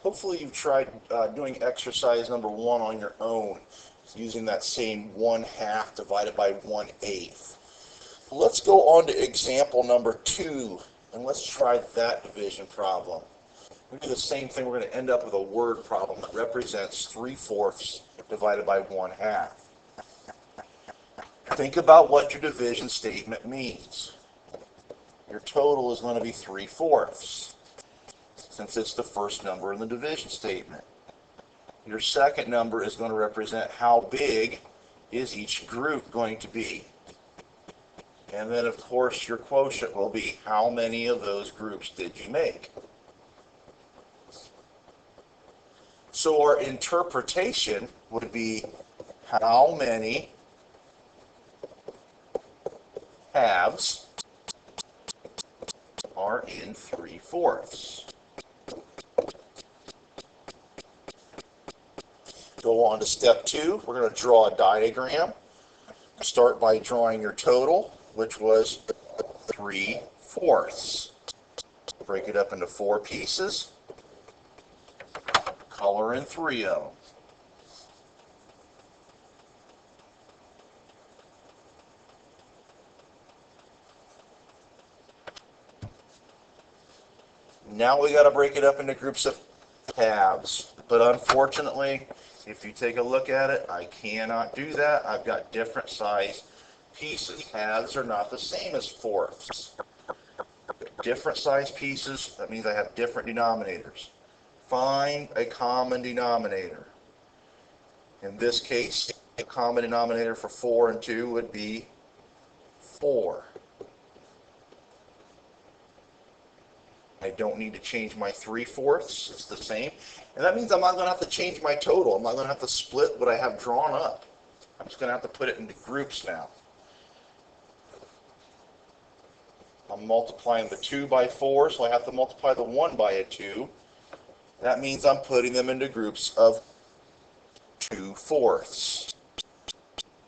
Hopefully you've tried doing exercise number 1 on your own using that same 1/2 divided by 1/8. Let's go on to example number 2 and let's try that division problem. We do the same thing. We're going to end up with a word problem that represents 3/4 divided by 1/2. Think about what your division statement means. Your total is going to be 3/4, since it's the first number in the division statement. Your second number is going to represent how big is each group going to be. And then, of course, your quotient will be how many of those groups did you make. So our interpretation would be how many halves are in 3/4. Go on to step 2. We're going to draw a diagram. Start by drawing your total, which was 3/4. Break it up into 4 pieces. Color in 3 of them. Now we got to break it up into groups of halves. But unfortunately, if you take a look at it, I cannot do that. I've got different size pieces. Halves are not the same as fourths. Different size pieces, that means I have different denominators. Find a common denominator. In this case, the common denominator for 4 and 2 would be 4. I don't need to change my 3/4. It's the same. And that means I'm not going to have to change my total. I'm not going to have to split what I have drawn up. I'm just going to have to put it into groups now. I'm multiplying the 2 by 4, so I have to multiply the 1 by a 2. That means I'm putting them into groups of 2/4.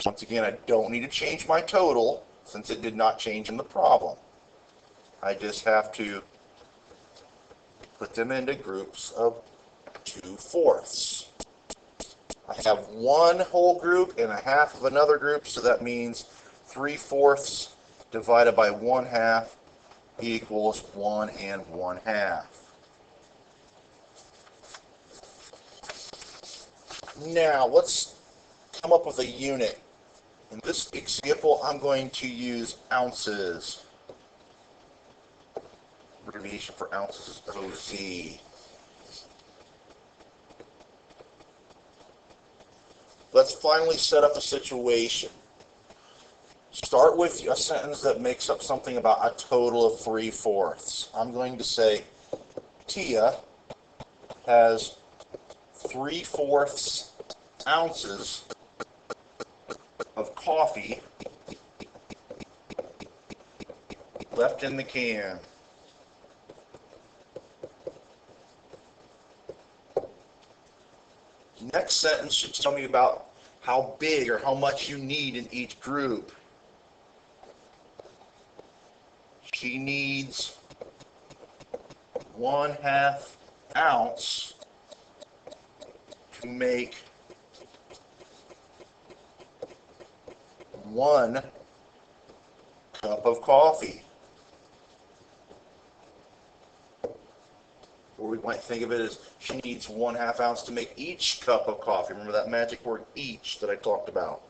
Once again, I don't need to change my total since it did not change in the problem. I just have to put them into groups of 2/4. I have one whole group and a half of another group, so that means 3/4 divided by 1/2 equals 1 1/2. Now, let's come up with a unit. In this example, I'm going to use ounces. Abbreviation for ounces is OZ. Let's finally set up a situation. Start with a sentence that makes up something about a total of 3/4. I'm going to say Tia has 3/4 ounces of coffee left in the can. Next sentence should tell me about how big or how much you need in each group. She needs 1/2 ounce to make 1 cup of coffee. Or we might think of it as she needs 1/2 ounce to make each cup of coffee. Remember that magic word each that I talked about.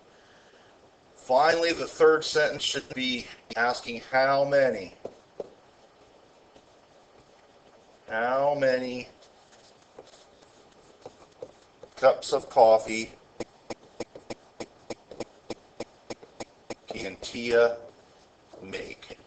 Finally, the third sentence should be asking how many. How many cups of coffee can Tia make?